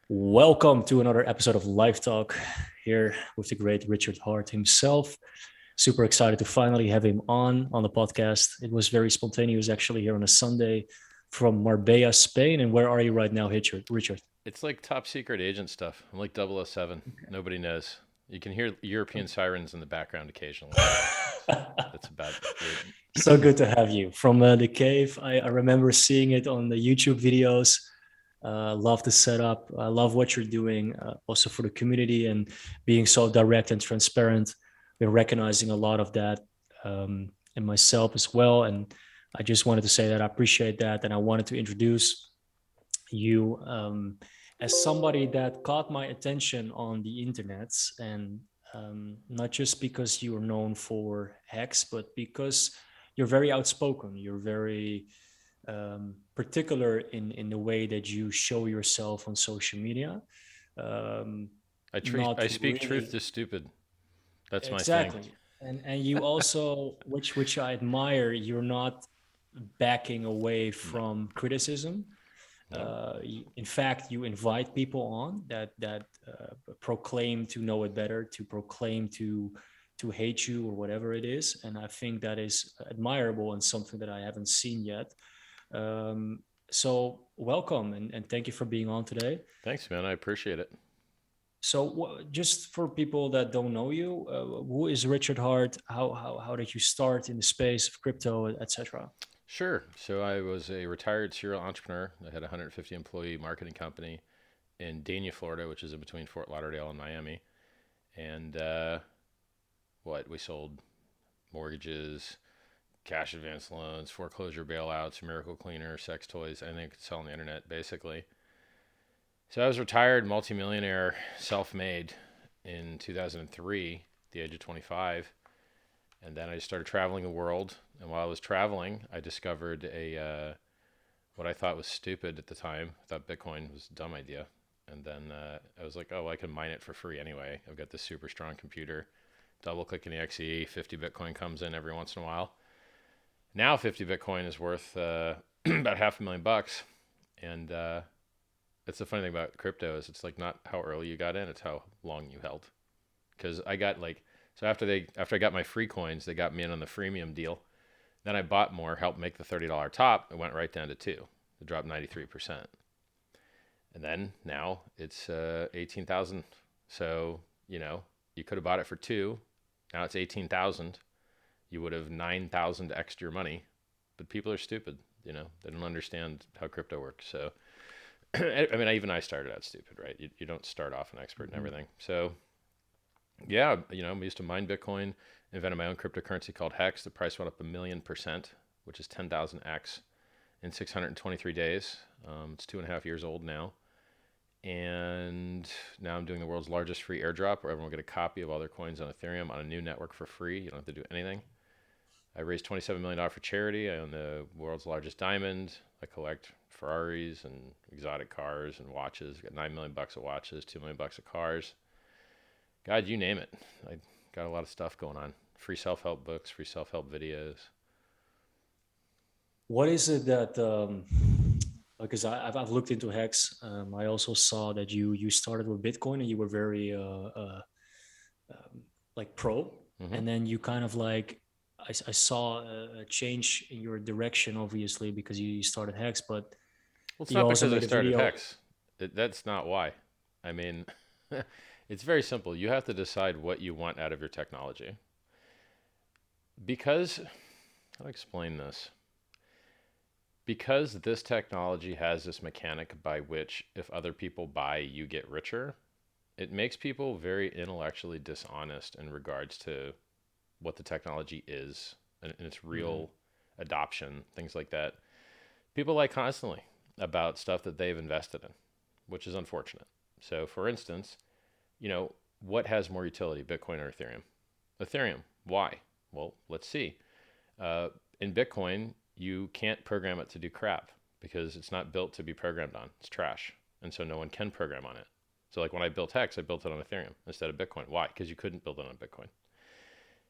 Welcome to another episode of Live Talk here with the great Richard Hart himself. Super excited to finally have him on the podcast. It was very spontaneous actually here on a Sunday from Marbella, Spain. And where are you right now, Richard? It's like top secret agent stuff. I'm like 007. Nobody knows. You can hear European sirens in the background occasionally, but that's about it. So good to have you from the cave. I remember seeing it on the YouTube videos. Love the setup. I love what you're doing, also for the community and being so direct and transparent. We're recognizing a lot of that in myself as well. And I just wanted to say that I appreciate that. And I wanted to introduce you as somebody that caught my attention on the internet. And not just because you are known for HEX, but because you're very outspoken. You're very particular in the way that you show yourself on social media. Um, I not speak truth really to stupid. That's my thing. exactly, and you also, which I admire, you're not backing away No, from criticism. no. In fact, you invite people on that proclaim to know it better, to proclaim to hate you or whatever it is, and I think that is admirable and something that I haven't seen yet. So welcome and thank you for being on today. Thanks, man. I appreciate it. So just for people that don't know you, who is Richard Hart? How did you start in the space of crypto, etc.? Sure. So I was a retired serial entrepreneur. I had a 150 employee marketing company in Dania, Florida, which is in between Fort Lauderdale and Miami. And we sold mortgages, cash advance loans, foreclosure bailouts, miracle cleaner, sex toys, anything you could sell on the internet, basically. So I was retired, multimillionaire, self-made in 2003, at the age of 25, and then I started traveling the world. And while I was traveling, I discovered a what I thought was stupid at the time. I thought Bitcoin was a dumb idea, and then I was like, oh, I can mine it for free anyway. I've got this super strong computer. Double clicking the XE, 50 Bitcoin comes in every once in a while. Now 50 Bitcoin is worth about $500,000, and that's the funny thing about crypto is it's like not how early you got in, it's how long you held. Because I got like so after I got my free coins, they got me in on the freemium deal. Then I bought more, helped make the $30 top. It went right down to two. It dropped 93%, and then now it's 18,000. So you could have bought it for two. Now it's 18,000. You would have 9,000 extra money, but people are stupid. They don't understand how crypto works. So I mean, even I started out stupid, right? You don't start off an expert in Mhm. everything. So yeah, I used to mine Bitcoin, invented my own cryptocurrency called HEX. The price went up 1,000,000%, which is 10,000x in 623 days. It's 2.5 years old now. And now I'm doing the world's largest free airdrop where everyone will get a copy of all their coins on Ethereum on a new network for free. You don't have to do anything. I raised $27 million for charity. I own the world's largest diamond. I collect Ferraris and exotic cars and watches. Got $9 million of watches, $2 million of cars. God, you name it. I got a lot of stuff going on. Free self-help books, free self-help videos. What is it that because I've looked into Hex. I also saw that you started with Bitcoin and you were very like pro, Mm-hmm. and then you kind of like I saw a change in your direction, obviously because you started Hex, but Well, it's you not also because I made a started video. HEX. That's not why. I mean, it's very simple. You have to decide what you want out of your technology. Because, how do I explain this? Because this technology has this mechanic by which if other people buy, you get richer, it makes people very intellectually dishonest in regards to what the technology is and its Mhm. real adoption, things like that. People lie constantly about stuff that they've invested in, which is unfortunate. So, for instance, what has more utility, Bitcoin or Ethereum? Ethereum. Why? Well, let's see. Uh, in Bitcoin, you can't program it to do crap because it's not built to be programmed on. It's trash. And so no one can program on it. So, like when I built Hex, I built it on Ethereum instead of Bitcoin. Why? Because you couldn't build it on Bitcoin.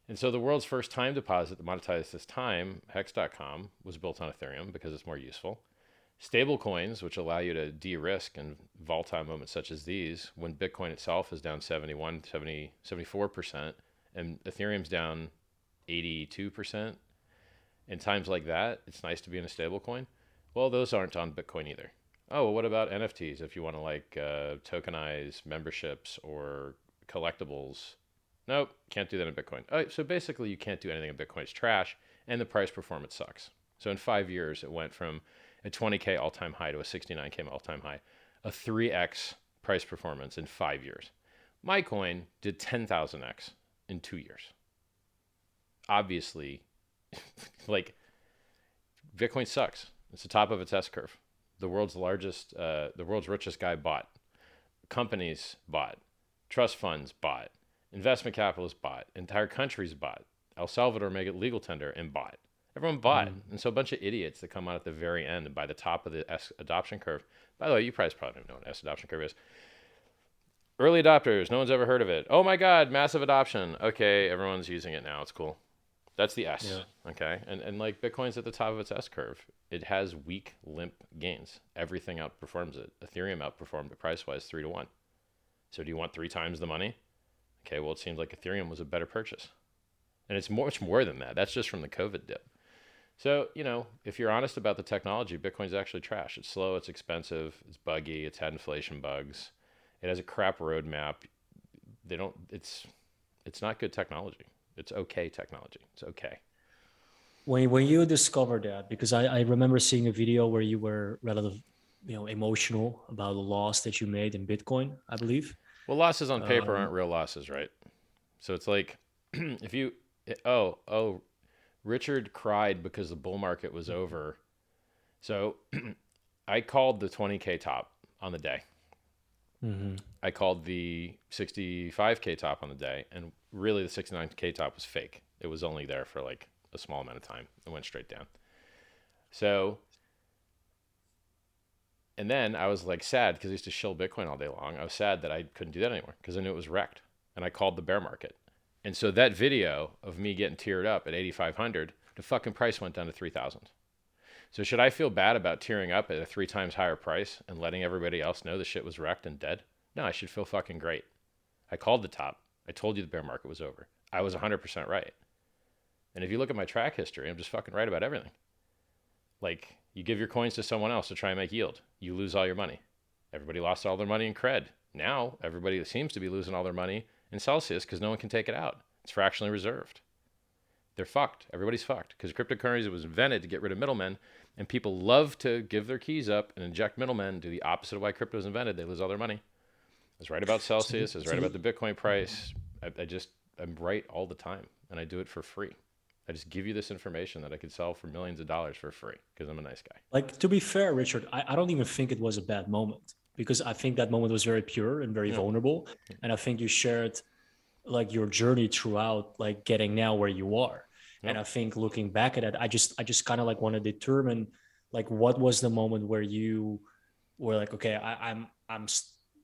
And so the world's first time deposit that monetized this time, hex.com, was built on Ethereum because it's more useful. Stable coins, which allow you to de-risk in volatile moments such as these, when Bitcoin itself is down 71, 70, 74%, and Ethereum's down 82%, in times like that, it's nice to be in a stable coin. Well, those aren't on Bitcoin either. Oh, well, what about NFTs if you want to tokenize memberships or collectibles? Nope, can't do that in Bitcoin. Oh, so basically, you can't do anything in Bitcoin. It's trash, and the price performance sucks. So in 5 years, it went from a 20K all time high to a 69K all time high, a 3x price performance in 5 years. My coin did 10,000x in 2 years. Obviously, like Bitcoin sucks. It's the top of its S curve. The world's richest guy bought. Companies bought. Trust funds bought. Investment capitalists bought. Entire countries bought. El Salvador made it legal tender and bought. Everyone bought. Mm. And so a bunch of idiots that come out at the very end and by the top of the S adoption curve. By the way, you probably don't even know what S adoption curve is. Early adopters, no one's ever heard of it. Oh my God, massive adoption. Okay, everyone's using it now. It's cool. That's the S. Yeah. Okay. And like Bitcoin's at the top of its S curve. It has weak, limp gains. Everything outperforms it. Ethereum outperformed it price wise 3 to 1. So do you want 3 times the money? Okay, well, it seems like Ethereum was a better purchase. And it's much more than that. That's just from the COVID dip. So, if you're honest about the technology, Bitcoin's actually trash. It's slow, it's expensive, it's buggy, it's had inflation bugs. It has a crap roadmap. It's not good technology. It's okay technology. It's okay. When you discovered that, because I remember seeing a video where you were relative, emotional about the loss that you made in Bitcoin, I believe. Well, losses on paper Um, aren't real losses, right? So it's like if you oh, Richard cried because the bull market was over. So I called the 20K top on the day. mhm. I called the 65K top on the day, and really the 69K top was fake. It was only there for like a small amount of time. It went straight down. So, and then I was like sad because I used to shill Bitcoin all day long. I was sad that I couldn't do that anymore because I knew it was wrecked. And I called the bear market. And so that video of me getting teared up at 8,500, the fucking price went down to 3,000. So should I feel bad about tearing up at a 3 times higher price and letting everybody else know the shit was wrecked and dead? No, I should feel fucking great. I called the top. I told you the bear market was over. I was 100% right. And if you look at my track history, I'm just fucking right about everything. Like, you give your coins to someone else to try and make yield. You lose all your money. Everybody lost all their money in cred. Now, everybody seems to be losing all their money in Celsius because no one can take it out. It's fractionally reserved. They're fucked. Everybody's fucked because cryptocurrency was invented to get rid of middlemen, and people love to give their keys up and inject middlemen, do the opposite of why crypto was invented. They lose all their money. I was right about So, Celsius. I was right so about the Bitcoin price. I'm right all the time, and I do it for free. I just give you this information that I could sell for millions of dollars for free because I'm a nice guy. like, to be fair, Richard, I don't even think it was a bad moment, because I think that moment was very pure and very Yeah. vulnerable. And I think you shared like your journey throughout, like getting now where you are. And Yep. I think looking back at it, I just kind of like want to determine like what was the moment where you were like, okay, I'm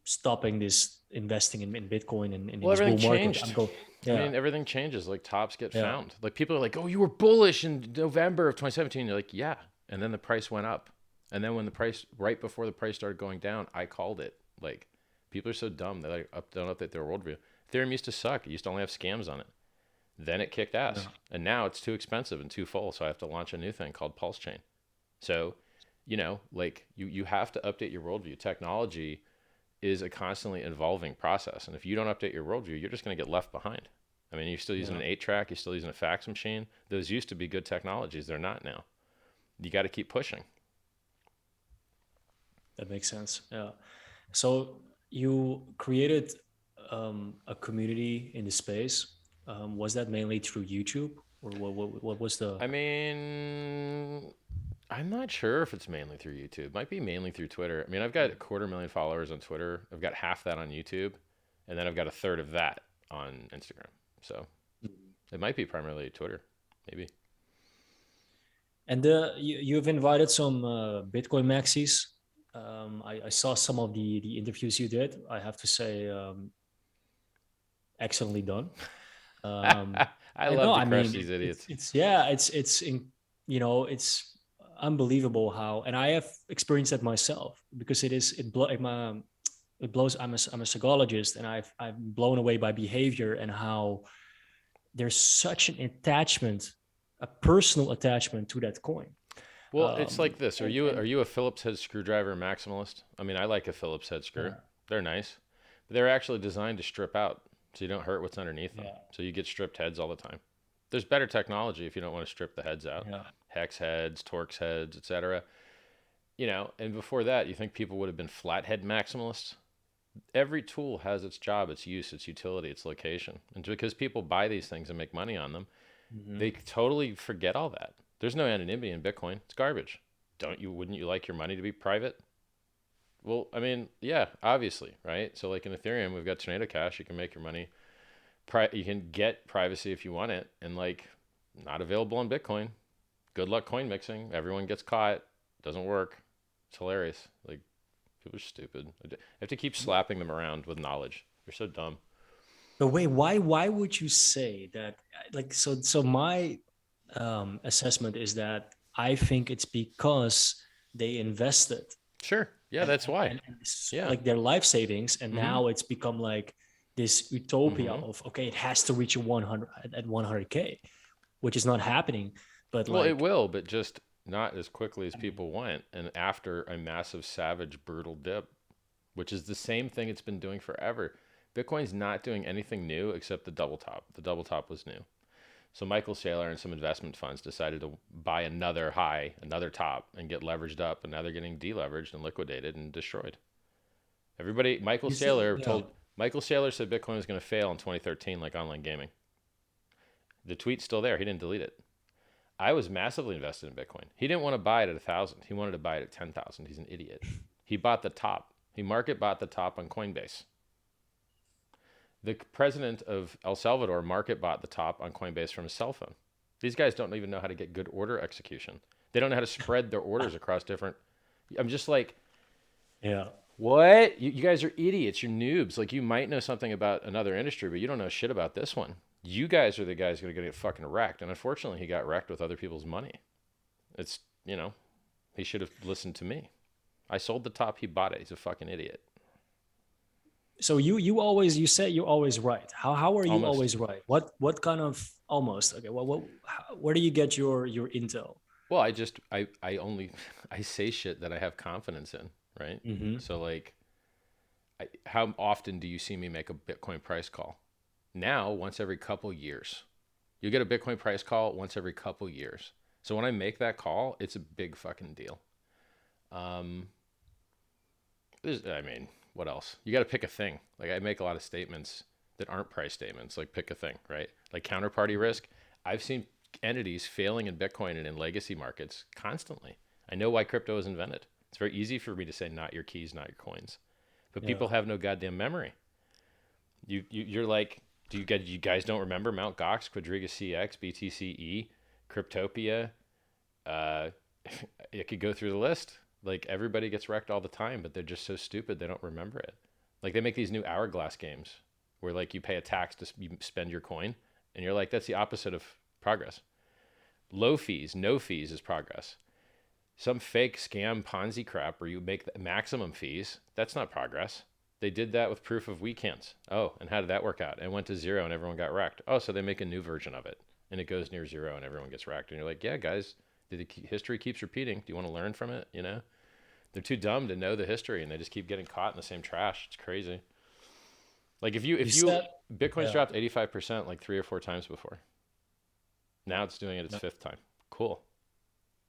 stopping this investing in Bitcoin and in Well, this everything bull market. changed. I'm going, I yeah, mean, everything changes. Like tops get yeah, found. Like people are like, "Oh, you were bullish in November of 2017." You're like, "Yeah," and then the price went up, and then when the price right before the price started going down, I called it. Like people are so dumb. They don't update their worldview. Ethereum used to suck. It used to only have scams on it. Then it kicked ass, yeah. and now it's too expensive and too full. So I have to launch a new thing called Pulse Chain. So, like you have to update your worldview. Technology is a constantly evolving process. And if you don't update your worldview, you're just going to get left behind. I mean, you're still using Yeah. an 8 track, you're still using a fax machine. Those used to be good technologies. They're not now. You got to keep pushing. That makes sense. Yeah. So you created a community in the space. Was that mainly through YouTube, or what was the? I mean, I'm not sure if it's mainly through YouTube. Might be mainly through Twitter. I mean, I've got a 250,000 followers on Twitter. I've got half that on YouTube, and then I've got a third of that on Instagram. So it might be primarily Twitter, maybe. And you've invited some Bitcoin maxis. I saw some of the interviews you did. I have to say, excellently done. Um, I I love know. to I crush mean, these idiots. it's yeah, it's in, it's. unbelievable how, and I have experienced that myself because it blows. I'm a psychologist, and I'm blown away by behavior and how there's such an attachment, a personal attachment to that coin. Well, it's like this. Are And you a Phillips head screwdriver maximalist? I mean, I like a Phillips head screw. yeah, They're nice. But they're actually designed to strip out so you don't hurt what's underneath them. yeah, So you get stripped heads all the time. There's better technology if you don't want to strip the heads out. yeah. Hex heads, Torx heads, etc. You know, and before that, you think people would have been flathead maximalists? Every tool has its job, its use, its utility, its location. And because people buy these things and make money on them, Mhm. they totally forget all that. There's no anonymity in Bitcoin. It's garbage. Wouldn't you like your money to be private? Well, I mean, yeah, obviously, right? So like in Ethereum, we've got Tornado Cash. You can make your money. You can get privacy if you want it, and like not available on Bitcoin. Good luck coin mixing. Everyone gets caught. Doesn't work. It's hilarious. Like people are stupid. I have to keep slapping them around with knowledge. They're so dumb. But wait, why would you say that? Like, so my assessment is that I think it's because they invested Sure. Yeah, and that's why. Yeah. like their life savings, and Mm-hmm. now it's become like this utopia Mm-hmm. of, okay, it has to reach a 100 at 100K, which is not happening. But Well, it like, will, but just not as quickly as people want, and after a massive, savage, brutal dip, which is the same thing it's been doing forever. Bitcoin's not doing anything new except the double top. The double top was new. So Michael Saylor and some investment funds decided to buy another high, another top, and get leveraged up, and now they're getting deleveraged and liquidated and destroyed. Everybody, you said, yeah. Michael Saylor said Bitcoin was going to fail in 2013, like online gaming. The tweet's still there. He didn't delete it. I was massively invested in Bitcoin. He didn't want to buy it at 1,000. He wanted to buy it at 10,000. He's an idiot. He bought the top. He market bought the top on Coinbase. The president of El Salvador market bought the top on Coinbase from his cell phone. These guys don't even know how to get good order execution. They don't know how to spread their orders across different. I'm just like, Yeah. what? You guys are idiots. You're noobs. Like, you might know something about another industry, but you don't know shit about this one. You guys are the guys who are going to get fucking wrecked. And unfortunately, he got wrecked with other people's money. It's, he should have listened to me. I sold the top. He bought it. He's a fucking idiot. So you say you're always right. How are you Almost. always right? What kind of almost? Okay, where do you get your intel? Well, I only, I say shit that I have confidence in, right? Hmm. So, like, how often do you see me make a Bitcoin price call? Now, once every couple years. You get a Bitcoin price call once every couple years. So when I make that call, it's a big fucking deal. Um, I mean, what else? You got to pick a thing. Like, I make a lot of statements that aren't price statements. Like, pick a thing, right? Like counterparty risk. I've seen entities failing in Bitcoin and in legacy markets constantly. I know why crypto was invented. It's very easy for me to say, not your keys, not your coins. But Yeah. people have no goddamn memory. You're like, you guys don't remember Mt. Gox, Quadriga CX, BTCE, Cryptopia? Uh, it could go through the list. Like, everybody gets wrecked all the time, but they're just so stupid they don't remember it. Like, they make these new hourglass games where like you pay a tax to spend your coin, and you're like, that's the opposite of progress. Low fees, no fees is progress. Some fake scam Ponzi crap where you make the maximum fees, that's not progress. They did that with proof of weekends. Oh, and how did that work out? It went to zero and everyone got wrecked. Oh, so they make a new version of it and it goes near zero and everyone gets wrecked. And you're like, yeah, guys, history keeps repeating. Do you want to learn from it? They're too dumb to know the history and they just keep getting caught in the same trash. It's crazy. Like, if You you said, Bitcoin's yeah. dropped 85% like 3 or 4 times before. Now it's doing it its Yeah. fifth time. Cool.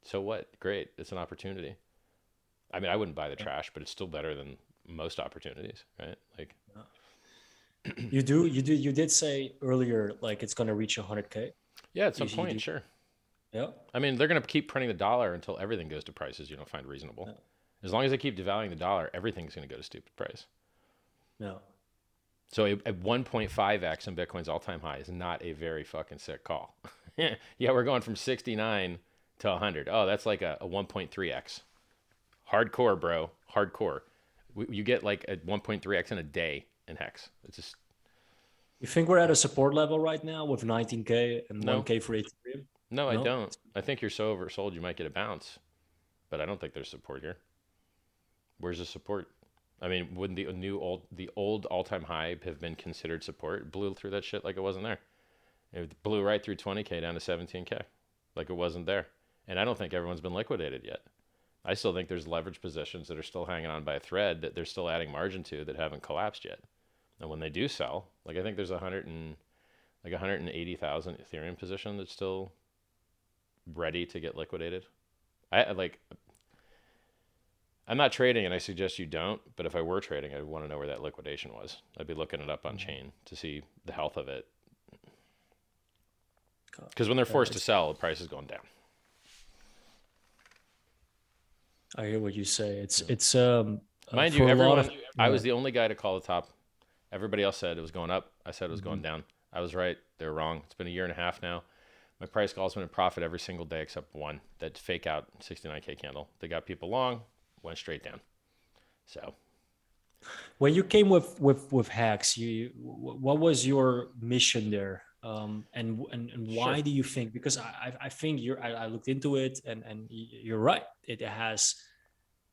So what? Great. It's an opportunity. I mean, I wouldn't buy the trash, but it's still better than most opportunities, right? Like, You did say earlier like it's gonna reach 100K. yeah, at some You point, do. sure. Yeah. I mean, they're going to keep printing the dollar until everything goes to prices you don't find reasonable. Yeah. As long as they keep devaluing the dollar, everything's going to go to stupid price. Yeah. So a 1.5x in Bitcoin's all-time high is not a very fucking sick call. Yeah, we're going from 69 to 100. Oh, that's like a 1.3x. Hardcore, bro. Hardcore. You get like a 1.3x in a day in Hex. It's just, You think we're at a support level right now with 19K and no. 1K for Ethereum? No, I No. don't. I think you're so oversold you might get a bounce. but I don't think there's support here. Where's the support? I mean, wouldn't the old all-time high have been considered support? It blew through that shit like it wasn't there. It blew right through 20K down to 17K, like it wasn't there. And I don't think everyone's been liquidated yet. I still think there's leverage positions that are still hanging on by a thread that they're still adding margin to that haven't collapsed yet. And when they do sell, like I think there's 180,000 Ethereum position that's still ready to get liquidated. I'm not trading, and I suggest you don't. But if I were trading, I'd want to know where that liquidation was. I'd be looking it up on chain to see the health of it. Because when they're forced to sell, the price is going down. I hear what you say. It's mind you, I was the only guy to call the top. Everybody else said it was going up. I said it was going down. I was right. They were wrong. It's been a year and a half now. My price call's been in profit every single day except one. That fake out 69K candle. They got people long, went straight down. So when you came with HEX, what was your mission there? And why do you think? Because I think I looked into it, and you're right. It has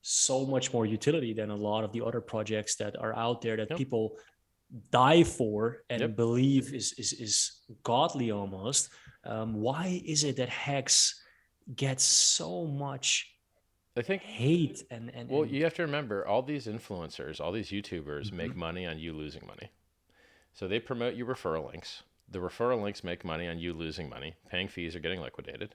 so much more utility than a lot of the other projects that are out there that people die for and believe is godly almost. Why is it that HEX gets so much, I think, hate? Well, you have to remember, all these influencers, all these YouTubers make money on you losing money. So they promote you referral links. The referral links make money on you losing money. Paying fees are getting liquidated.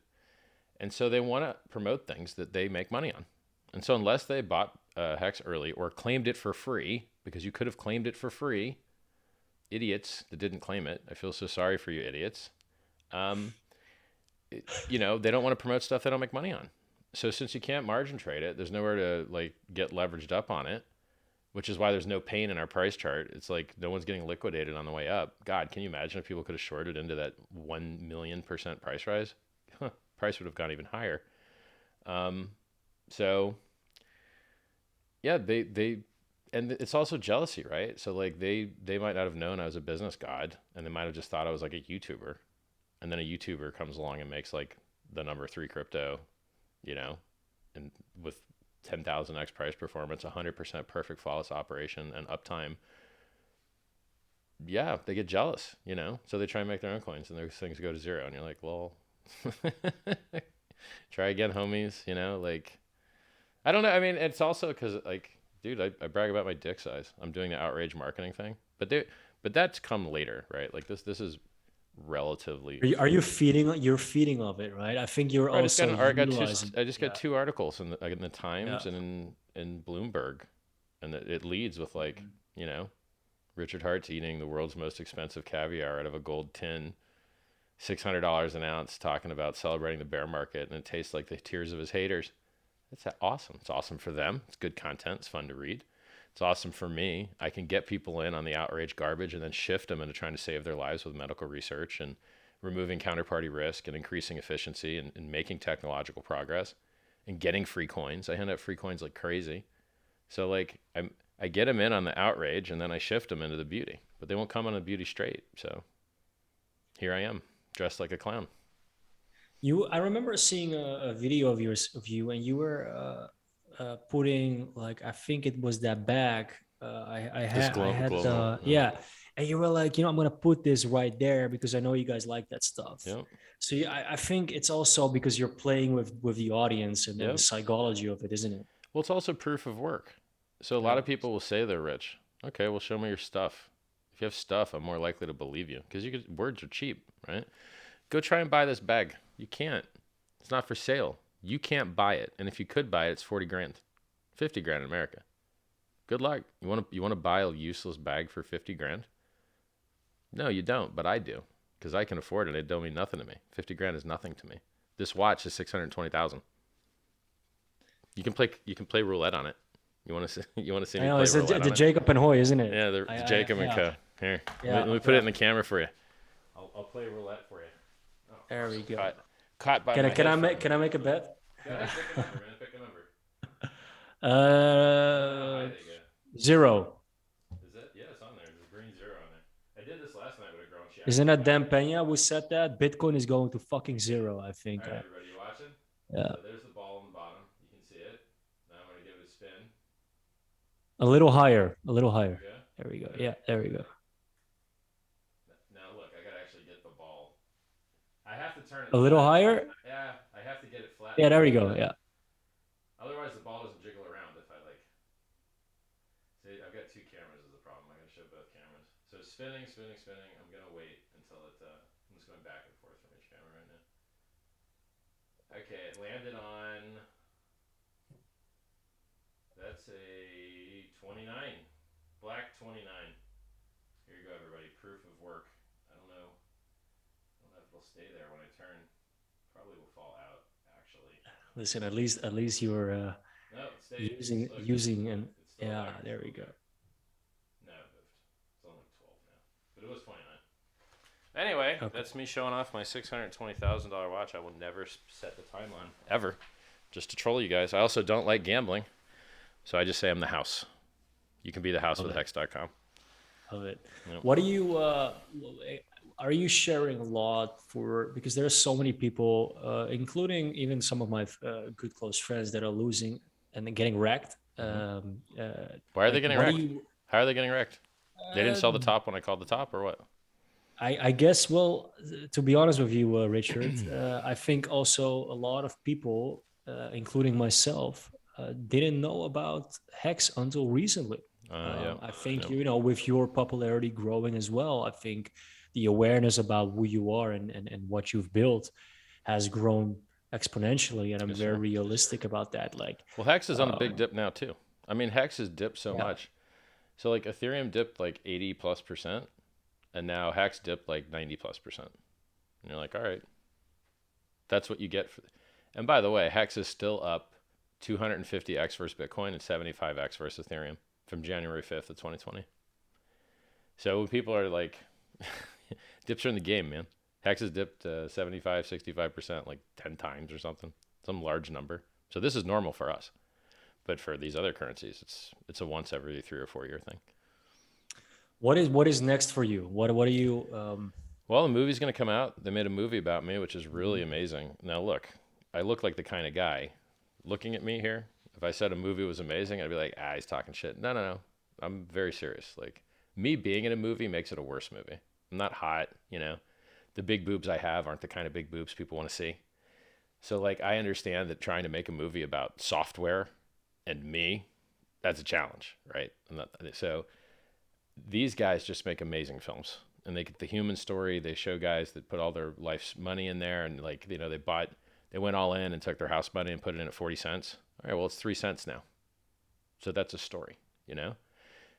And so they want to promote things that they make money on. And so unless they bought HEX early or claimed it for free, because you could have claimed it for free, idiots that didn't claim it, I feel so sorry for you idiots. They don't want to promote stuff they don't make money on. So since you can't margin trade it, there's nowhere to like get leveraged up on it, which is why there's no pain in our price chart. It's like no one's getting liquidated on the way up. God, can you imagine if people could have shorted into that 1,000,000% price rise? Price would have gone even higher. So yeah, they and it's also jealousy, right? So like they might not have known I was a business god, and they might have just thought I was like a YouTuber. And then a YouTuber comes along and makes like the number 3 crypto, and with 10,000x price performance, 100% perfect flawless operation and uptime. Yeah, they get jealous, so they try and make their own coins, and those things go to zero. And you're like, well, try again, homies, like, I don't know. I mean, it's also because like, dude, I brag about my dick size. I'm doing the outrage marketing thing, but that's come later, right? Like this is relatively. Are you feeding? You're feeding of it, right? I think you're also utilizing. I just got 2 articles in the Times and in Bloomberg, and it leads with like, Richard Hart's eating the world's most expensive caviar out of a gold tin, $600 an ounce, talking about celebrating the bear market, and it tastes like the tears of his haters. That's awesome. It's awesome for them. It's good content. It's fun to read. It's awesome for me. I can get people in on the outrage garbage and then shift them into trying to save their lives with medical research and removing counterparty risk and increasing efficiency and making technological progress and getting free coins. I hand out free coins like crazy. So like I get them in on the outrage and then I shift them into the beauty, but they won't come on the beauty straight. So here I am, dressed like a clown. I remember seeing a video of you, and you were putting, like, I think it was that bag. I had, and you were like, I'm gonna put this right there because I know you guys like that stuff. Yep. So I think it's also because you're playing with the audience and the psychology of it, isn't it? Well, it's also proof of work. So a lot of people will say they're rich. Okay, well, show me your stuff. If you have stuff, I'm more likely to believe you because words are cheap, right? Go try and buy this bag. You can't. It's not for sale. You can't buy it. And if you could buy it, it's 40 grand, 50 grand in America. Good luck. You want to buy a useless bag for 50 grand? No, you don't, but I do because I can afford it. It don't mean nothing to me. 50 grand is nothing to me. This watch is 620,000. You can play roulette on it. You want to see me play roulette on it? The Jacob and Hoy, isn't it? Yeah, the Jacob and Co. Here, let me put it in the camera for you. I'll play roulette for you. Oh, there we go. Caught by can I make a bet? Yeah, pick a number. 0. Is it? Yeah, it's on there. There's a green 0 on there. I did this last night with a girl. Isn't that Dan Pena who said that? Bitcoin is going to fucking 0, I think. All right, everybody, you watching? Yeah. So there's the ball on the bottom. You can see A little higher. A little higher. Yeah. There we go. Okay. Yeah, there we go. Okay. Now look, I gotta actually get the ball. I have to turn it A little flat. higher. Yeah, I have to get it flat Yeah, there we because go. Yeah. otherwise the ball doesn't jiggle around if I like. See, I've got two cameras is the problem. I gotta show both cameras. So spinning, spinning, spinning. I'm gonna wait until it. I'm just going back and forth from each camera right now. Okay, it landed on. That's a 29, black 29. Here you go, everybody. Proof of work. I don't know. I don't know if it'll stay there when I turn. Probably will fall out actually. Listen, at least you're No, it stayed. using Look, using and it's still yeah, there. there Still we go. there. No, it moved. It's only 12 now, but it was 29. Anyway, Okay. that's me showing off my $620,000 watch. I will never set the time on ever, just to troll you guys. I also don't like gambling, so I just say I'm the house. You can be the house Love with it. hex.com. Love it. Yep. What do you are you sharing a lot for because there are so many people, including even some of my good close friends that are losing and then getting wrecked. Mm-hmm. Why are they Like, getting what do wrecked? you? How are they getting wrecked? They didn't Uh, sell the top when I called the top, or what? I guess. Well, to be honest with you, Richard, I think also a lot of people, including myself, didn't know about Hex until recently. Yeah. I think Yep. with your popularity growing as well, I think the awareness about who you are and what you've built has grown exponentially, and I'm Yes, very sir. realistic about that. Like, Well, Hex is on a big um, dip now too. I mean, Hex has dipped so yeah, much. So like Ethereum dipped like 80+%, and now Hex dipped like 90+%. And you're like, all right, that's what you get for. And by the way, Hex is still up 250x versus Bitcoin and 75x versus Ethereum from January 5th of 2020. So when people are like, dips are in the game, man. Hex has dipped 75, 65%, like 10 times or something, some large number. So this is normal for us. But for these other currencies, it's a once every 3 or 4 year thing. what is next for you? What are you? Well, the movie's going to come out. They made a movie about me, which is really amazing. Now, look, I look like the kind of guy looking at me here. If I said a movie was amazing, I'd be like, he's talking shit. No, no, no. I'm very serious. Like, me being in a movie makes it a worse movie. I'm not hot, you know. The big boobs I have aren't the kind of big boobs people want to see. So, like, I understand that trying to make a movie about software and me, that's a challenge, right? So these guys just make amazing films, and they get the human story. They show guys that put all their life's money in there, and like they went all in and took their house money and put it in at 40 cents. All right, well it's 3 cents now, so that's a story, you know.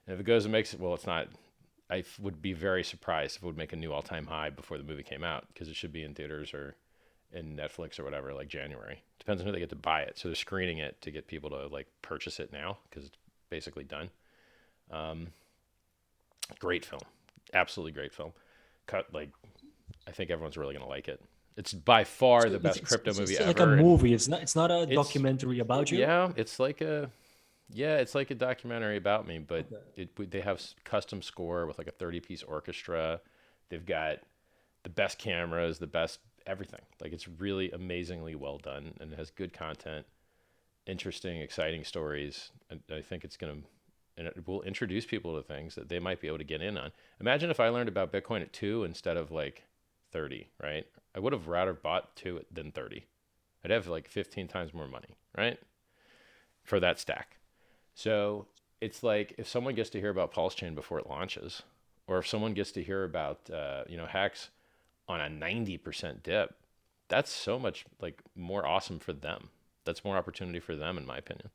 And if it goes and makes it, well, it's not. Would be very surprised if it would make a new all-time high before the movie came out, because it should be in theaters or in Netflix or whatever, like January. Depends on who they get to buy it. So they're screening it to get people to like purchase it now because it's basically done. Um, Great film, absolutely great film. Cut like I think everyone's really gonna like it. It's by far So the best crypto movie it's like a ever, and movie. It's not a it's documentary about you. yeah, it's like a documentary about me, but Okay. they have custom score with like a 30-piece orchestra. They've got the best cameras, the best everything. Like it's really amazingly well done, and it has good content, interesting, exciting stories. And I think it's gonna and it will introduce people to things that they might be able to get in on. Imagine if I learned about Bitcoin at 2 instead of like 30, right? I would have rather bought 2 than 30. I'd have like 15 times more money, right? For that stack. So it's like if someone gets to hear about Pulse Chain before it launches, or if someone gets to hear about, Hex on a 90% dip, that's so much like more awesome for them. That's more opportunity for them, in my opinion.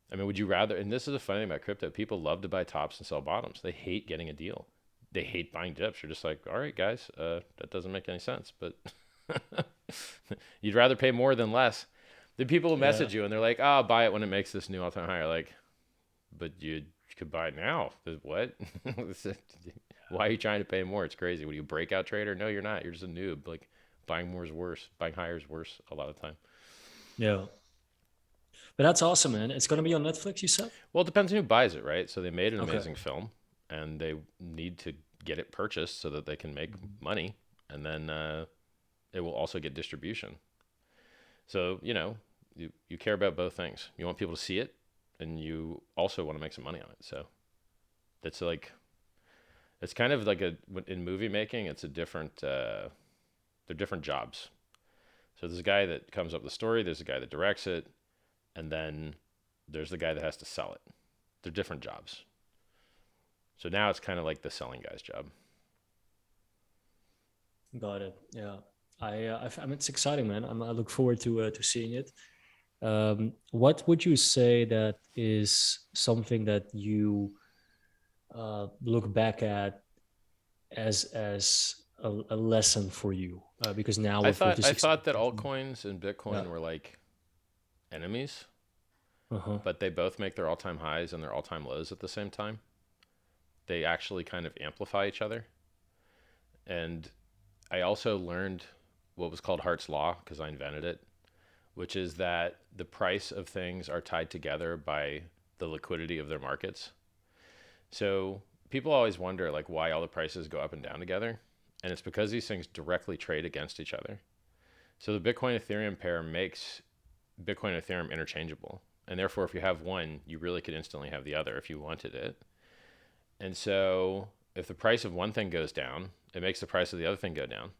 I mean, would you rather? And this is the funny thing about crypto: people love to buy tops and sell bottoms. They hate getting a deal. They hate buying dips. You're just like, all right, guys, that doesn't make any sense. But you'd rather pay more than less. The people who Yeah. message you and they're like, "Oh, I'll buy it when it makes this new all-time high." Like, but you could buy it now. What? Why are you trying to pay more? It's crazy. What are you, a breakout trader? No, you're not. You're just a noob. Like, buying more is worse. Buying higher is worse a lot of the time. Yeah. But that's awesome, man. It's gonna be on Netflix, you said? Well, it depends on who buys it, right? So they made an Okay. amazing film, and they need to get it purchased so that they can make money, and then it will also get distribution. So you care about both things. You want people to see it, and you also want to make some money on it. So that's like, it's kind of like in movie making, it's a different, they're different jobs. So there's a guy that comes up with the story, there's a guy that directs it, and then there's the guy that has to sell it. They're different jobs. So now it's kind of like the selling guy's job. Got it. Yeah. I mean, it's exciting, man. I look forward to seeing it. What would you say that is something that you look back at as a lesson for you? Because now I we're thought I 46. thought that altcoins and Yeah. Bitcoin were like enemies, Uh-huh. but they both make their all-time highs and their all-time lows at the same time. They actually kind of amplify each other. And I also learned what was called Hart's Law because I invented it, which is that the price of things are tied together by the liquidity of their markets. So people always wonder like why all the prices go up and down together, and it's because these things directly trade against each other. So the Bitcoin Ethereum pair makes Bitcoin and Ethereum interchangeable. And therefore, if you have one, you really could instantly have the other if you wanted it. And so if the price of one thing goes down, it makes the price of the other thing go down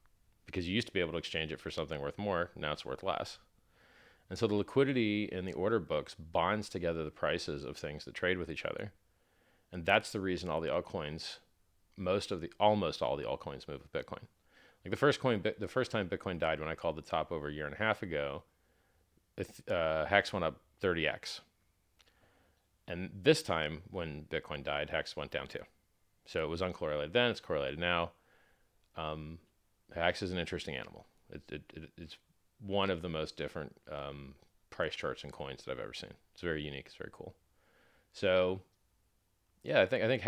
because you used to be able to exchange it for something worth more. Now it's worth less. And so the liquidity in the order books bonds together the prices of things that trade with each other. And that's the reason all the altcoins, almost all the altcoins move with Bitcoin. Like the first time Bitcoin died when I called the top over a year and a half ago, HEX went up 30x. And this time when Bitcoin died, HEX went down too. So it was uncorrelated then, it's correlated now. HEX is an interesting animal. It's one of the most different price charts and coins that I've ever seen. It's very unique. It's very cool. So yeah, I think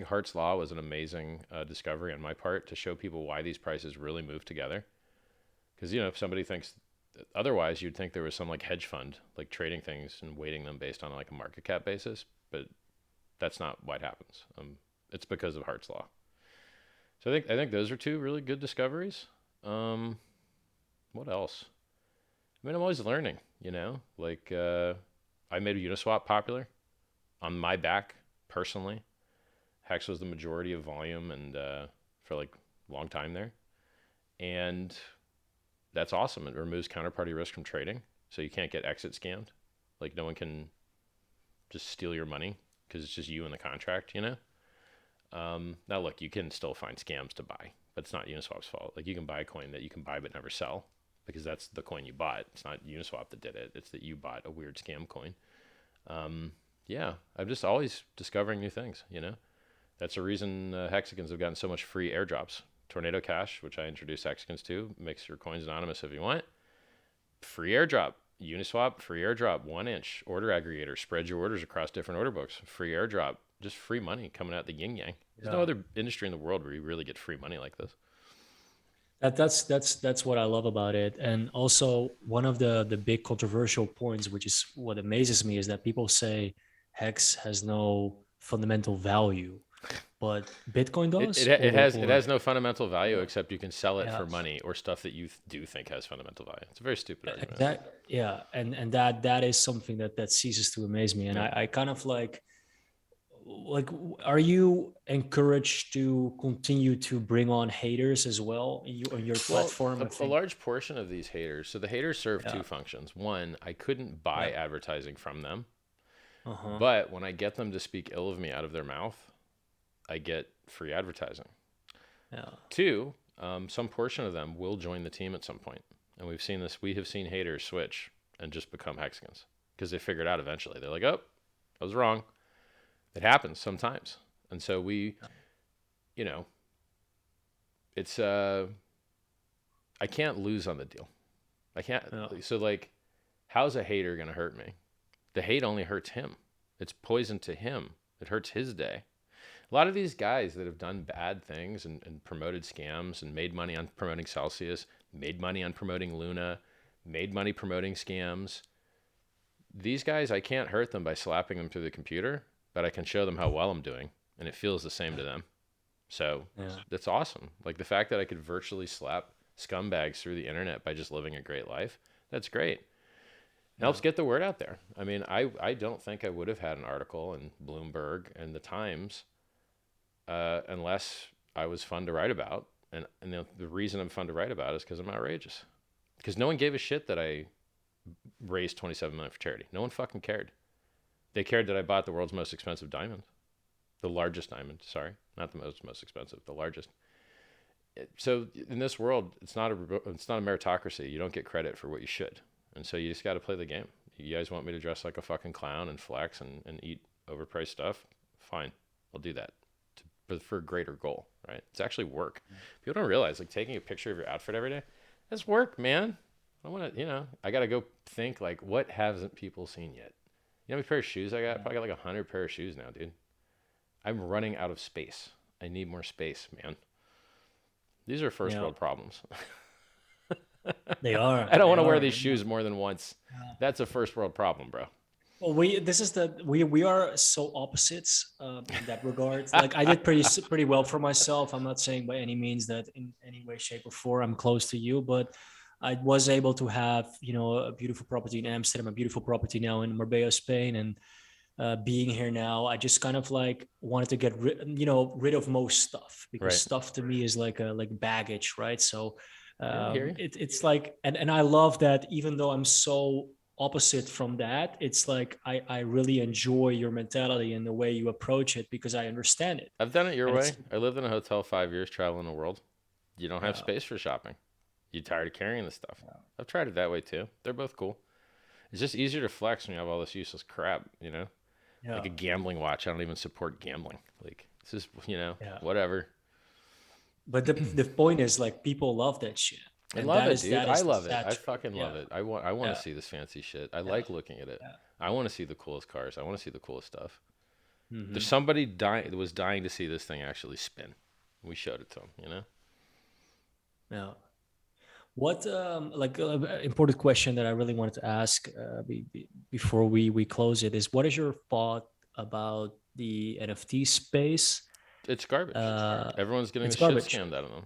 Hart's Law was an amazing discovery on my part to show people why these prices really move together. Because if somebody thinks otherwise, you'd think there was some like hedge fund like trading things and weighting them based on like a market cap basis, but that's not what happens. It's because of Hart's Law. So I think those are two really good discoveries. What else? I mean, I'm always learning. Like I made Uniswap popular on my back personally. Hex was the majority of volume and for like a long time there, and that's awesome. It removes counterparty risk from trading, so you can't get exit scammed. Like no one can just steal your money because it's just you in the contract. Now look, you can still find scams to buy, but it's not Uniswap's fault. Like you can buy a coin that you can buy but never sell because that's the coin you bought. It's not Uniswap that did it. It's that you bought a weird scam coin. Yeah, I'm just always discovering new things. That's the reason Hexagons have gotten so much free airdrops. Tornado Cash, which I introduced Hexagons to, makes your coins anonymous if you want. Free airdrop. Uniswap, free airdrop. 1-inch order aggregator. Spread your orders across different order books. Free airdrop. Just free money coming out the yin yang. There's no Yeah. other industry in the world where you really get free money like this. That's what I love about it. And also one of the big controversial points, which is what amazes me, is that people say Hex has no fundamental value, but Bitcoin It, it, does, it has it or has no fundamental value yeah, except you can sell it yeah, for money or stuff that you do think has fundamental value. It's a very stupid argument. exact, yeah, and that is something that ceases to amaze me. And Yeah. I kind of like, are you encouraged to continue to bring on haters as well on your Well, platform? I a think. large portion of these haters, so the haters serve Yeah. two functions. One, I couldn't buy Yeah. advertising from them, Uh-huh. but when I get them to speak ill of me out of their mouth, I get free advertising. Yeah. Two, some portion of them will join the team at some point. And we've seen this. We have seen haters switch and just become hexagons because they figured out eventually. They're like, oh, I was wrong. It happens sometimes. And so you know, it's, I can't lose on the deal. I can't. Yeah. So, like, how's a hater going to hurt me? The hate only hurts him. It's poison to him. It hurts his day. A lot of these guys that have done bad things and promoted scams and made money on promoting Celsius, made money on promoting Luna, made money promoting scams. These guys, I can't hurt them by slapping them through the computer, but I can show them how well I'm doing, and it feels the same to them. So Yeah. that's awesome. Like the fact that I could virtually slap scumbags through the internet by just living a great life, that's great. Yeah. helps get the word out there. I mean, I don't think I would have had an article in Bloomberg and the Times unless I was fun to write about. And the reason I'm fun to write about is because I'm outrageous. Because no one gave a shit that I raised 27 million for charity. No one fucking cared. They cared that I bought the world's most expensive diamond, the largest diamond. Sorry, not the most expensive, the largest. So in this world, it's not a meritocracy. You don't get credit for what you should, and so you just got to play the game. You guys want me to dress like a fucking clown and flex and eat overpriced stuff? Fine, I'll do that. But for a greater goal, right? It's actually work. People don't realize, like, taking a picture of your outfit every day, that's work, man. I want to, I got to go think, like, what haven't people seen yet? You know how many pair of shoes I got? I probably got like 100 pair of shoes now, dude. I'm running out of space. I need more space, man. These are first world problems. They are. I don't want to wear these shoes more than once. Yeah. That's a first world problem, bro. Well, we are so opposites in that regard. Like I did pretty well for myself. I'm not saying by any means that in any way, shape, or form I'm close to you, but I was able to have a beautiful property in Amsterdam, a beautiful property now in Marbella, Spain, and being here now, I just kind of like wanted to get rid of most stuff because Right. stuff to me is like baggage, right? So Yeah, I hear you. it's like, and I love that even though I'm so opposite from that, it's like I really enjoy your mentality and the way you approach it because I understand it. I've done it your And way. I lived in a hotel 5 years traveling the world. You don't have yeah, space for shopping. You're tired of carrying the stuff. I've tried it that way too. They're both cool. It's just easier to flex when you have all this useless crap, yeah, Like a gambling watch. I don't even support gambling. Like, it's just, yeah. whatever. But the point is like people love that shit, I and love that it, is dude. that I is the love it. sad I truth. fucking love Yeah, it. I want yeah, to see this fancy shit. I yeah, like looking at it. yeah. I want to see the coolest cars. I want to see the coolest stuff. There's Hmm. somebody was dying to see this thing actually spin. We showed it to him, Yeah. What like important question that I really wanted to ask before we close it is what is your thought about the NFT space? It's garbage. Everyone's getting It's the shit garbage. scammed out of them.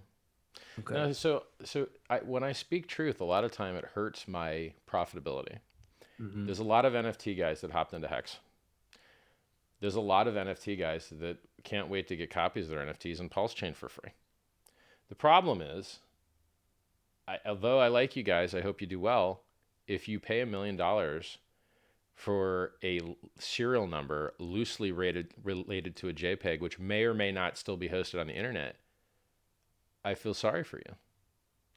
Okay. No, when I speak truth, a lot of time it hurts my profitability. Hmm. There's a lot of NFT guys that hopped into Hex. There's a lot of NFT guys that can't wait to get copies of their NFTs in Pulse Chain for free. The problem is, although I like you guys, I hope you do well. If you pay $1 million for a serial number loosely related to a JPEG, which may or may not still be hosted on the internet, I feel sorry for you.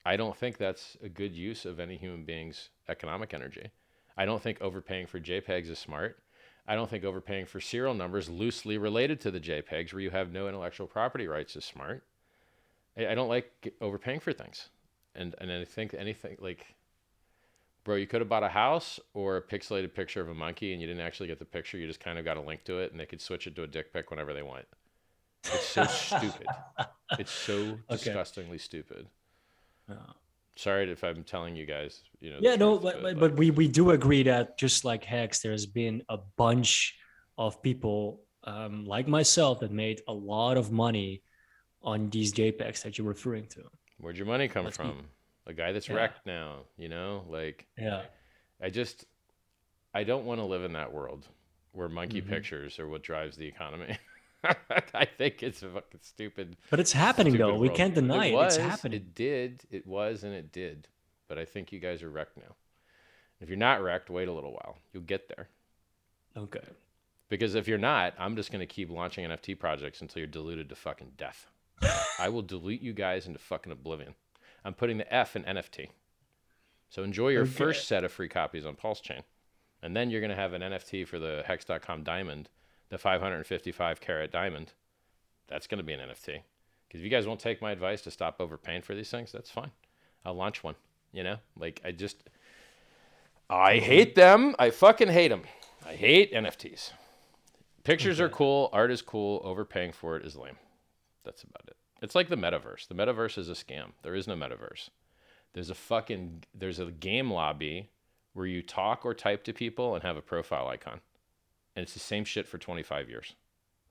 I don't think that's a good use of any human being's economic energy. I don't think overpaying for JPEGs is smart. I don't think overpaying for serial numbers loosely related to the JPEGs where you have no intellectual property rights is smart. I don't like overpaying for things. And I think anything like, bro, you could have bought a house or a pixelated picture of a monkey and you didn't actually get the picture. You just kind of got a link to it and they could switch it to a dick pic whenever they want. It's so stupid. It's so Okay. disgustingly stupid. Uh, Sorry if I'm telling you guys, the yeah, no, truth, but, but but like, we do agree that just like Hex, there's been a bunch of people like myself that made a lot of money on these JPEGs that you're referring to. where'd your money come Let's be, from? A guy that's yeah, wrecked now, like, yeah. I just, I don't want to live in that world where monkey Hmm. pictures are what drives the economy. I think it's a fucking stupid, But it's happening though. stupid We world. can't deny it. It's happening. It was, and it did. But I think you guys are wrecked now. If you're not wrecked, wait a little while. You'll get there. Okay. Because if you're not, I'm just going to keep launching NFT projects until you're diluted to fucking death. I will dilute you guys into fucking oblivion. I'm putting the F in NFT. So enjoy your Okay. first set of free copies on Pulse Chain. And then you're going to have an NFT for the Hex.com diamond, the 555 carat diamond. That's going to be an NFT. Because if you guys won't take my advice to stop overpaying for these things, that's fine. I'll launch one. Like I hate them. I fucking hate them. I hate NFTs. Pictures are Okay. cool. Art is cool. Overpaying for it is lame. That's about it. It's like the metaverse. The metaverse is a scam. There is no metaverse. There's a game lobby where you talk or type to people and have a profile icon. And it's the same shit for 25 years.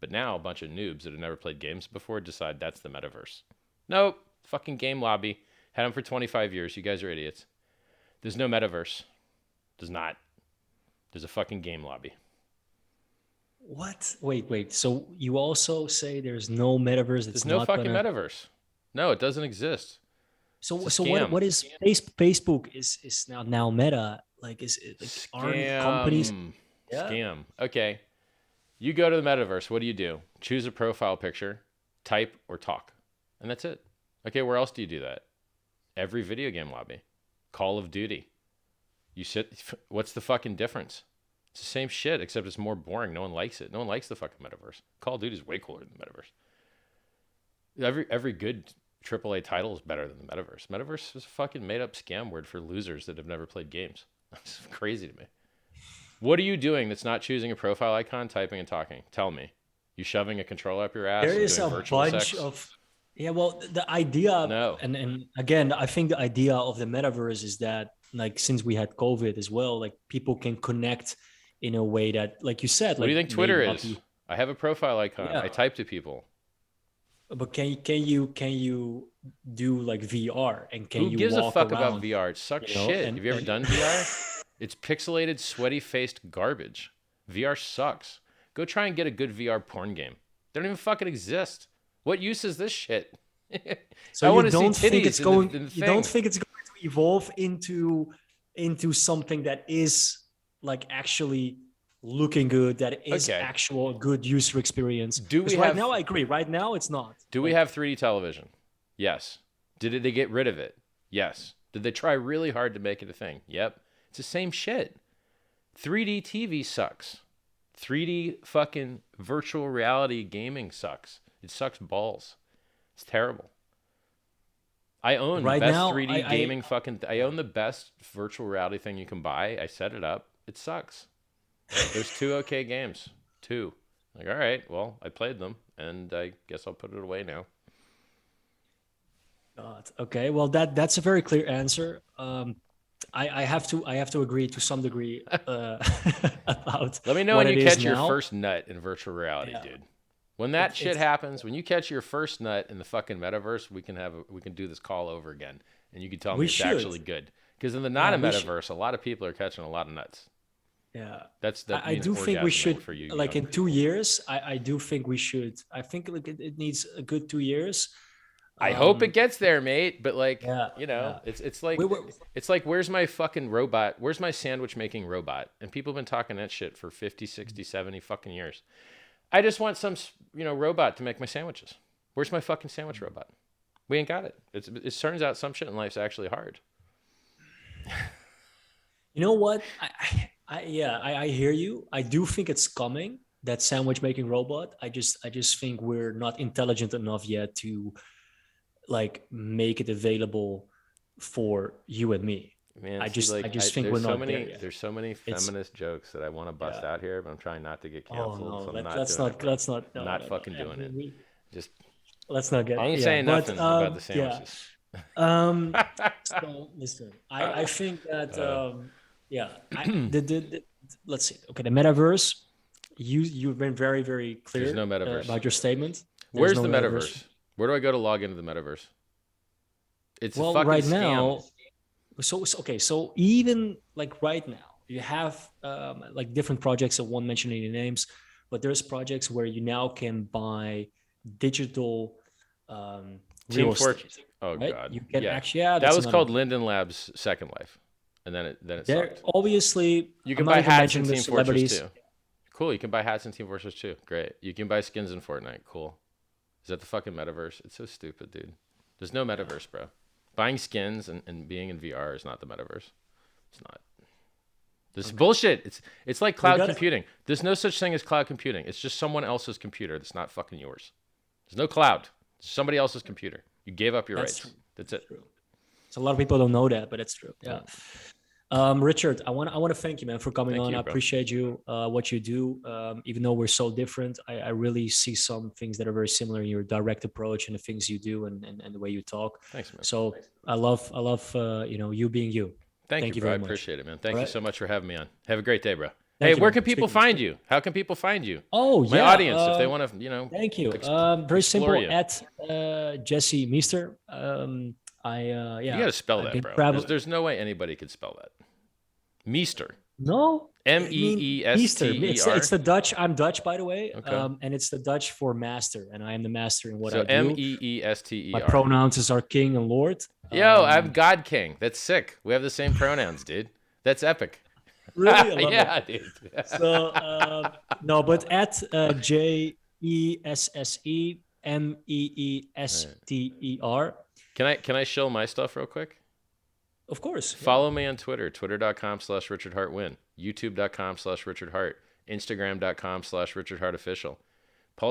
But now a bunch of noobs that have never played games before decide that's the metaverse. Nope. Fucking game lobby. Had them for 25 years. You guys are idiots. There's no metaverse. There's not. There's a fucking game lobby. What? Wait. So you also say there's no metaverse? It's There's no not fucking gonna. metaverse. No, it doesn't exist. It's a So what? scam. What is Facebook is now Meta? Like is it like aren't companies? Scam. Yeah. Scam. Okay. You go to the metaverse. What do? Choose a profile picture, type, or talk. And that's it. Okay, where else do you do that? Every video game lobby. Call of Duty. What's the fucking difference? It's the same shit, except it's more boring. No one likes it. No one likes the fucking metaverse. Call of Duty is way cooler than the metaverse. Every good AAA title is better than the metaverse. Metaverse is a fucking made up scam word for losers that have never played games. It's crazy to me. What are you doing that's not choosing a profile icon, typing, and talking? Tell me. You shoving a controller up your ass? There And is doing a virtual bunch sex? of yeah. Well, the idea No. and again, I think the idea of the metaverse is that like since we had COVID as well, like people can connect in a way that, like you said, What do like you think Twitter is? I have a profile icon. Yeah. I type to people. But can you do like VR and can Who you gives a walk fuck around? about VR? It sucks You know, shit. Have you ever and done VR? It's pixelated, sweaty-faced garbage. VR sucks. Go try and get a good VR porn game. They don't even fucking exist. What use is this shit? so I you want to see don't think titties it's in going the you don't thing. think it's going to evolve into something that is like actually looking good, that is Okay. actual good user experience. Do we Because right have- now I agree. Right now it's not. Do we have 3D television? Yes. Did they get rid of it? Yes. Did they try really hard to make it a thing? Yep. It's the same shit. 3D TV sucks. 3D fucking virtual reality gaming sucks. It sucks balls. It's terrible. I own Right the best now, 3D I gaming I own the best virtual reality thing you can buy. I set it up. It sucks. There's 2 okay games. 2. Like, all right, well, I played them, and I guess I'll put it away now. God. Okay, well that's a very clear answer. I have to agree to some degree about Let me know what when it you is catch your now. first nut in virtual reality, Yeah. dude. When that shit It's happens, when you catch your first nut in the fucking metaverse, we can do this call over again, and you can tell me We it's should. actually good. Because in the not a we should. metaverse, a lot of people are catching a lot of nuts. Yeah. That I means do think we orgasming should, for you. like young in 2 people. years, I do think we should. I think like it needs a good 2 years. I hope it gets there, mate. But like, Yeah, yeah. it's like We were, it's like where's my fucking robot? Where's my sandwich making robot? And people have been talking that shit for 50, 60, 70 fucking years. I just want some, robot to make my sandwiches. Where's my fucking sandwich robot? We ain't got it. It turns out some shit in life's actually hard. you know what? I hear you. I do think it's coming, that sandwich making robot. I just think we're not intelligent enough yet to like make it available for you and me. Man, I just think we're there's so not many there yet. there's so many It's- feminist jokes that I want to bust Yeah. out here, but I'm trying not to get Oh canceled. no, So I'm not let's doing not it, bro. let's not I'm no, not no, no. fucking Yeah, doing it. Just let's not get. I ain't yeah, saying but, nothing about the yeah. sandwiches. So listen, I think that yeah, let's see. Okay, the metaverse. You've been very very clear There's no metaverse. about your statement. There's Where's no the metaverse? Where do I go to log into the metaverse? It's a Well, fucking right scam. now, okay, so even like right now, you have like different projects. I won't mention any names, but there's projects where you now can buy digital Team real Fortress. estate. Oh Right? god. You can Yeah. actually, yeah, That that's was another called one. Linden Labs Second Life. And then it There, sucked. obviously, You I'm can not buy even hats in mentioning the Team Fortress celebrities. too. Cool. You can buy hats in Team Fortress too. Great. You can buy skins in Fortnite. Cool. Is that the fucking metaverse? It's so stupid, dude. There's no metaverse, bro. Buying skins and being in VR is not the metaverse. It's not. This is bullshit. It's like cloud gotta- computing. There's no such thing as cloud computing. It's just someone else's computer that's not fucking yours. There's no cloud. It's somebody else's computer. You gave up your That's rights. true. That's it. True. So a lot of people don't know that, but it's true. Yeah. Richard, I want to thank you, man, for coming Thank on. you, I bro. appreciate you, what you do. Even though we're so different, I really see some things that are very similar in your direct approach and the things you do and the way you talk. Thanks, man. So I love you being you. Thank you, bro. very I much. appreciate it, man. Thank All you right. so much for having me on. Have a great day, bro. Thank Hey, you, where man. can people Speaking- find you? How can people find you? Oh, My yeah. audience, if they want to, Thank you. explore Very simple. you. At Jesse Meester. Yeah. You got to spell I've that, been bro. travel- There's no way anybody could spell that. Meester. No, I mean Meester. It's Meester. the Dutch. I'm Dutch, by the way, Okay. and it's the Dutch for master, and I am the master in what So I do. My Meester. pronouns are king and lord. Yo, I'm God King. That's sick. We have the same pronouns, dude. That's epic. Really, I love it. Yeah, dude. So no, but at JESSEMEESTER. Can I show my stuff real quick? Of course. Follow me on Twitter, twitter.com/RichardHartWin, youtube.com/RichardHart, instagram.com/RichardHartOfficial.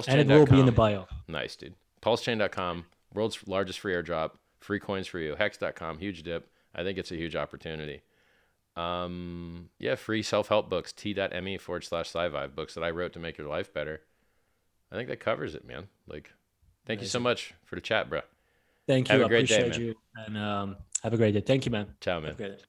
And it will be in the Pulsechain.com. bio. Nice, dude. Pulsechain.com, world's largest free airdrop, free coins for you. HEX.com, huge dip. I think it's a huge opportunity. Yeah, free self-help books, t.me/sci-vibe, books that I wrote to make your life better. I think that covers it, man. Like, thank you so much for the chat, bro. Thank you. Have I a great day, appreciate man. you. And have a great day. Thank you, man. Ciao, Have man. a great day.